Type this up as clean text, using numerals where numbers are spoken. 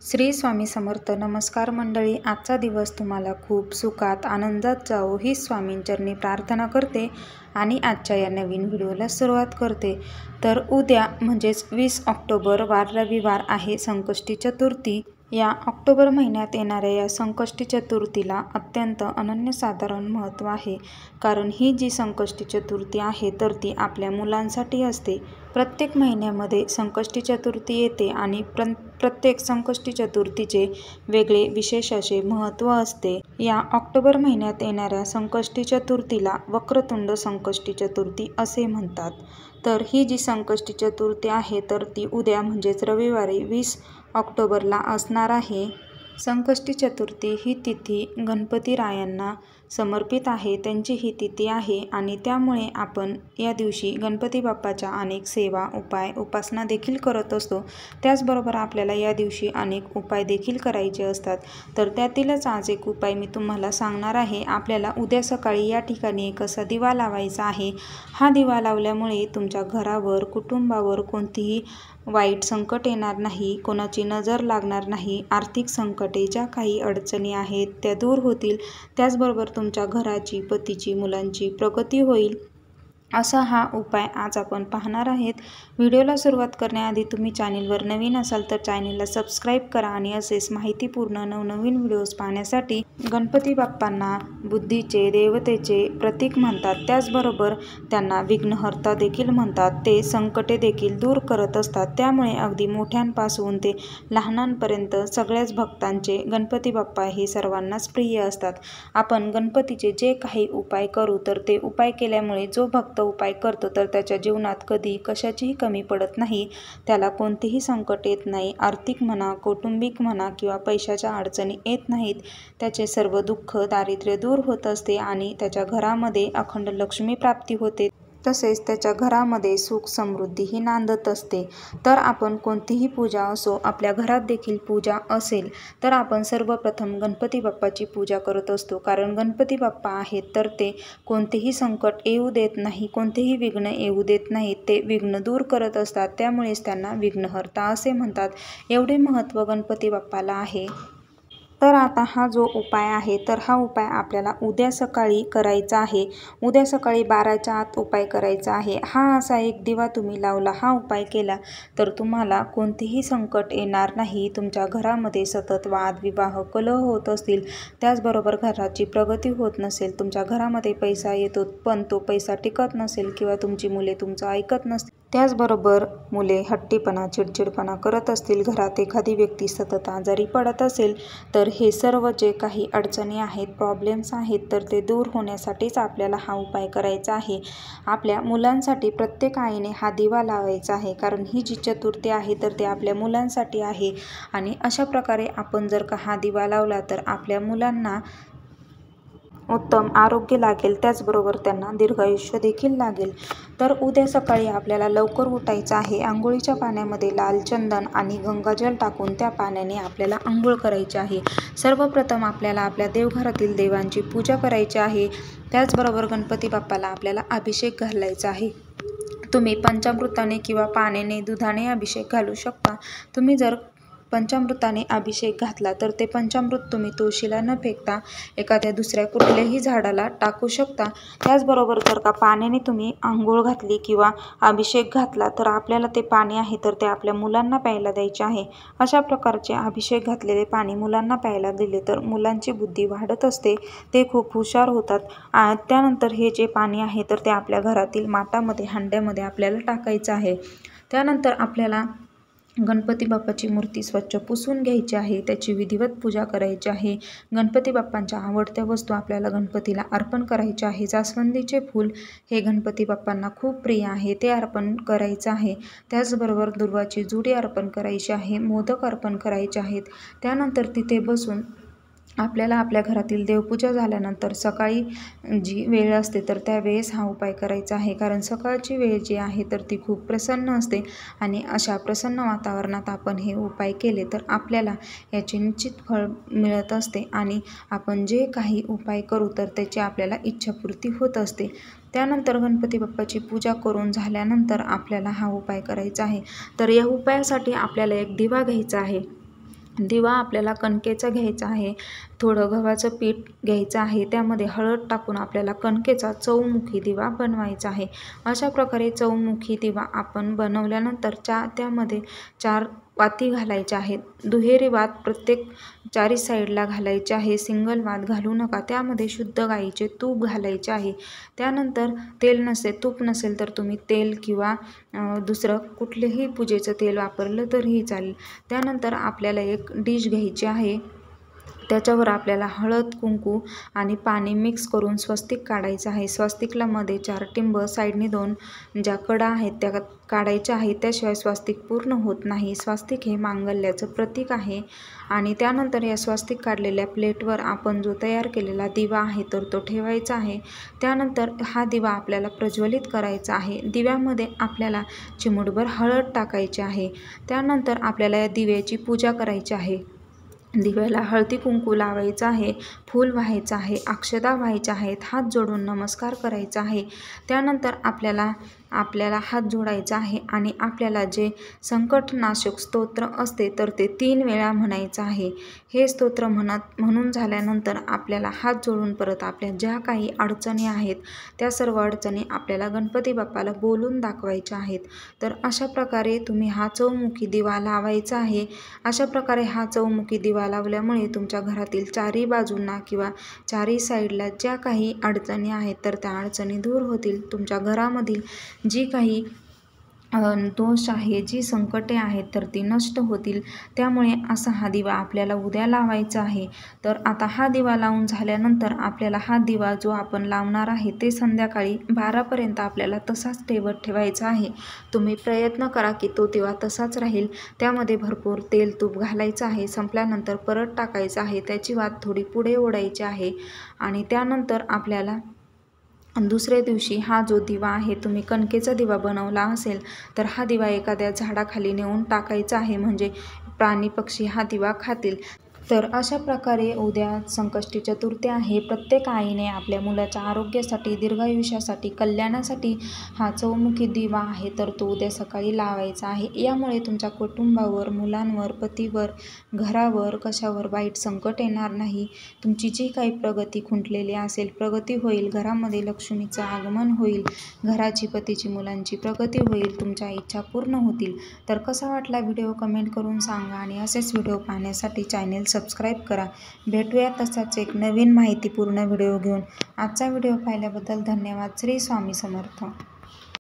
श्री स्वामी समर्थ. नमस्कार मंडळी, आजचा दिवस तुम्हाला खूप सुखात आनंदात जावो ही स्वामींचरणी प्रार्थना करते आणि आजच्या या नवीन व्हिडिओला सुरुवात करते. तर उद्या म्हणजेच 20 ऑक्टोबर वार रविवार आहे संकष्टी चतुर्थी. या ऑक्टोबर महिन्यात येणाऱ्या या संकष्टी चतुर्थीला अत्यंत अनन्यसाधारण महत्त्व आहे, कारण ही जी संकष्टी चतुर्थी आहे तर ती आपल्या मुलांसाठी असते. प्रत्येक महिन्यामध्ये संकष्टी चतुर्थी येते आणि प्रत्येक संकष्टी चतुर्थीचे वेगळे विशेष असे महत्त्व असते. या ऑक्टोबर महिन्यात येणाऱ्या संकष्टी चतुर्थीला वक्रतुंड संकष्टी चतुर्थी असे म्हणतात. तर ही जी संकष्टी चतुर्थी आहे तर ती उद्या म्हणजेच रविवारी 20 ऑक्टोबरला असणार आहे. संकष्टी चतुर्थी ही तिथी गणपतीरायांना समर्पित आहे, त्यांची ही तिथी आहे आणि त्यामुळे आपण या दिवशी गणपती बाप्पाच्या अनेक सेवा, उपाय, उपासना देखील करत असतो. त्याचबरोबर आपल्याला या दिवशी अनेक उपाय देखील करायचे असतात. तर त्यातीलच आज एक उपाय मी तुम्हाला सांगणार आहे. आपल्याला उद्या सकाळी या ठिकाणी एक असा दिवा लावायचा आहे. हा दिवा लावल्यामुळे तुमच्या घरावर, कुटुंबावर कोणतीही वाईट संकट येणार नाही, कोणाची नजर लागणार नाही, आर्थिक संकटे, ज्या काही अडचणी आहेत त्या दूर होतील. त्याचबरोबर तुमच्या घराची, पतीची, मुलांची प्रगती होईल. असा हा उपाय आज आपण पाहणार आहेत. व्हिडिओला सुरुवात करण्याआधी तुम्ही चॅनेलवर नवीन असाल तर चॅनेलला सबस्क्राईब करा आणि असेच माहितीपूर्ण नवनवीन व्हिडिओज पाहण्यासाठी. गणपती बाप्पांना बुद्धीचे, देवतेचे प्रतीक म्हणतात. त्याचबरोबर त्यांना विघ्नहर्ता देखील म्हणतात. ते संकटे देखील दूर करत असतात. त्यामुळे अगदी मोठ्यांपासून ते लहानांपर्यंत सगळ्याच भक्तांचे गणपती बाप्पा हे सर्वांनाच प्रिय असतात. आपण गणपतीचे जे काही उपाय करू तर ते उपाय केल्यामुळे जो भक्त उपाय करतो तर त्याच्या जीवनात कधी कशाचीही कमी पडत नाही, त्याला कोणतेही संकट येत नाही. आर्थिक म्हणा, कौटुंबिक म्हणा किंवा पैशाच्या अडचणी येत नाहीत. त्याचे सर्व दुःख, दारिद्र्य दूर होत असते आणि त्याच्या घरामध्ये अखंड लक्ष्मी प्राप्ती होते. तसेच त्याच्या घरामध्ये सुख समृद्धीही नांदत असते. तर आपण कोणतीही पूजा असो, आपल्या घरात देखील पूजा असेल तर आपण सर्वप्रथम गणपती बाप्पाची पूजा करत असतो. कारण गणपती बाप्पा आहेत तर ते कोणतेही संकट येऊ देत नाही, कोणतेही विघ्न येऊ देत नाहीत. ते विघ्न दूर करत असतात. त्यामुळेच त्यांना विघ्नहर्ता असे म्हणतात. एवढे महत्त्व गणपती बाप्पाला आहे. तर आता हा जो उपाय आहे तर हा उपाय आपल्याला उद्या सकाळी करायचा आहे. उद्या सकाळी 12च्या आत उपाय करायचा आहे. हा असा एक दिवा तुम्ही लावला, हा उपाय केला तर तुम्हाला कोणतेही संकट येणार नाही. तुमच्या घरामध्ये सतत वादविवाह, कलह होत असतील, त्याचबरोबर घराची प्रगती होत नसेल, तुमच्या घरामध्ये पैसा येतो पण तो पैसा टिकत नसेल किंवा तुमची मुले तुमचं ऐकत नसतील, त्याचबरोबर मुले हट्टीपणा, चिडचिडपणा करत असतील, घरात एखादी व्यक्ती सतत आजारी पडत असेल तर हे सर्व जे काही अडचणी आहेत, प्रॉब्लेम्स आहेत तर ते दूर होण्यासाठीच आपल्याला हा उपाय करायचा आहे. आपल्या मुलांसाठी प्रत्येक आईने हा दिवा लावायचा आहे, कारण ही जी चतुर्थी आहे तर ते आपल्या मुलांसाठी आहे. आणि अशा प्रकारे आपण जर का हा दिवा लावला तर आपल्या मुलांना उत्तम आरोग्य लागेल, त्याचबरोबर त्यांना दीर्घायुष्य देखील लागेल. तर उद्या सकाळी आपल्याला लवकर उठायचं आहे. आंघोळीच्या पाण्यामध्ये लाल चंदन आणि गंगाजल टाकून त्या पाण्याने आपल्याला आंघोळ करायची आहे. सर्वप्रथम आपल्याला आपल्या देवघरातील देवांची पूजा करायची आहे. त्याचबरोबर गणपती बाप्पाला आपल्याला अभिषेक घालायचा आहे. तुम्ही पंचामृताने किंवा पाण्याने, दुधाने अभिषेक घालू शकता. तुम्ही जर पंचामृताने अभिषेक घातला तर ते पंचामृत तुम्ही तुळशीला न फेकता एखाद्या दुसऱ्या कुठल्याही झाडाला टाकू शकता. त्याचबरोबर जर का पाण्याने तुम्ही आंघोळ घातली किंवा अभिषेक घातला तर आपल्याला ते पाणी आहे तर ते आपल्या मुलांना प्यायला द्यायचे आहे. अशा प्रकारचे अभिषेक घातलेले पाणी मुलांना प्यायला दिले तर मुलांची बुद्धी वाढत असते, ते खूप हुशार होतात. त्यानंतर हे जे पाणी आहे तर ते आपल्या घरातील माठामध्ये, हांड्यामध्ये आपल्याला टाकायचं आहे. त्यानंतर आपल्याला गणपती बाप्पाची मूर्ती स्वच्छ पुसून घ्यायची आहे, त्याची विधिवत पूजा करायची आहे. गणपती बाप्पांच्या आवडत्या वस्तू आपल्याला गणपतीला अर्पण करायच्या आहे. जास्वंदीचे फूल हे गणपती बाप्पांना खूप प्रिय आहे, ते अर्पण करायचं आहे. त्याचबरोबर दुर्वाची जुडी अर्पण करायची आहे, मोदक अर्पण करायचे आहेत. त्यानंतर तिथे बसून आपल्याला आपल्या घरातील देवपूजा झाल्यानंतर सकाळी जी वेळ असते तर त्यावेळेस हा उपाय करायचा आहे. कारण सकाळची वेळ जी आहे तर ती खूप प्रसन्न असते आणि अशा प्रसन्न वातावरणात आपण हे उपाय केले तर आपल्याला याचे निश्चित फळ मिळत असते आणि आपण जे काही उपाय करू तर त्याची आपल्याला इच्छापूर्ती होत असते. त्यानंतर गणपती बाप्पाची पूजा करून झाल्यानंतर आपल्याला हा उपाय करायचा आहे. तर या उपायासाठी आपल्याला एक दिवा घ्यायचा आहे. दिवा आपल्याला कणकेचा घ्यायचा आहे, थोडं गव्हाचं पीठ घ्यायचं आहे, त्यामध्ये हळद टाकून आपल्याला कणकेचा चौमुखी दिवा बनवायचा आहे। अशा प्रकारे चौमुखी दिवा आपण बनवल्यानंतर त्यामध्ये 4 वाती घालायच्या आहेत। दुहेरी वात प्रत्येक 4 साईडला घालायचे आहे, सिंगल वात घालू नका। त्यामध्ये शुद्ध गाईचे तूप घालायचे आहे। त्यानंतर तूप नसेल तर तुम्ही तेल किंवा दुसरं कुठलेही पूजेचं तेल वापरलं तरीही चालेल। त्यानंतर आपल्याला एक डिश घ्यायची आहे, त्याच्यावर आपल्याला हळद, कुंकू आणि पाणी मिक्स करून स्वस्तिक काढायचं आहे। स्वस्तिकला मध्ये 4 टिंब, साईडने 2 ज्या कडा आहेत त्या काढायच्या आहेत, त्याशिवाय स्वस्तिक पूर्ण होत नाही। स्वस्तिक हे मांगल्याचं प्रतीक आहे। आणि त्यानंतर या स्वस्तिक काढलेल्या प्लेटवर आपण जो तयार केलेला दिवा आहे तर तो ठेवायचा आहे। त्यानंतर हा दिवा आपल्याला प्रज्वलित करायचा आहे। दिव्यामध्ये आपल्याला चिमूटभर हळद टाकायची आहे। त्यानंतर आपल्याला या दिव्याची पूजा करायची आहे। दिव्याला हळदी कुंकू लावायचं आहे, फूल व्हायचं आहे, अक्षता व्हायच्या आहेत, हात जोडून नमस्कार करायचा आहे। त्यानंतर आपल्याला हात जोडायचा आहे आणि आपल्याला जे संकटनाशक स्तोत्र असते तर ते 3 वेळा म्हणायचं आहे। हे स्तोत्र म्हणून झाल्यानंतर आपल्याला हात जोडून परत आपल्या ज्या काही अडचणी आहेत त्या सर्व अडचणी आपल्याला गणपती बाप्पाला बोलून दाखवायच्या आहेत। तर अशा प्रकारे तुम्ही हा चौमुखी दिवा लावायचा आहे। अशा प्रकारे हा चौमुखी दिवा लावल्यामुळे तुमच्या घरातील 4ही बाजूंना किंवा 4ही साईडला ज्या काही अडचणी आहेत तर त्या अडचणी दूर होतील। तुमच्या घरामधील जी काही दोष आहे, जी संकटे आहेत तर ती नष्ट होतील। त्यामुळे असा हा दिवा आपल्याला उद्या लावायचा आहे। तर आता हा दिवा लावून झाल्यानंतर आपल्याला हा दिवा जो आपण लावणार आहे ते संध्याकाळी 12पर्यंत आपल्याला तसाच ठेवायचा आहे। तुम्ही प्रयत्न करा की तो दिवा तसाच राहील। त्यामध्ये भरपूर तेल तूप घालायचं आहे, संपल्यानंतर परत टाकायचं आहे, त्याची वात थोडी पुढे ओढायची आहे। आणि त्यानंतर आपल्याला दुसऱ्या दिवशी हा जो दिवा आहे, तुम्ही कणकेचा दिवा बनवला असेल तर हा दिवा एखाद्या झाडाखाली नेऊन टाकायचा आहे, म्हणजे प्राणी पक्षी हा दिवा खातील। तर अशा प्रकारे उद्या संकष्टी चतुर्थी आहे। प्रत्येक आईने आपल्या मुलाच्या आरोग्यासाठी, दीर्घायुष्यासाठी, कल्याणासाठी हा चौमुखी दिवा आहे तर तो उद्या सकाळी लावायचा आहे। यामुळे तुमच्या कुटुंबावर, मुलांवर, पतीवर, घरावर कशावर वाईट संकट येणार नाही। तुमची जी काही प्रगती खुंटलेली असेल प्रगती होईल, घरामध्ये लक्ष्मीचं आगमन होईल, घराची, पतीची, मुलांची प्रगती होईल, तुमच्या इच्छा पूर्ण होतील। तर कसा वाटला व्हिडिओ कमेंट करून सांगा आणि असेच व्हिडिओ पाहण्यासाठी चॅनेल सबस्क्राईब करा। भेटूया तसाच एक नवीन माहितीपूर्ण व्हिडिओ घेऊन। आजचा व्हिडिओ पाहिल्याबद्दल धन्यवाद। श्री स्वामी समर्थ।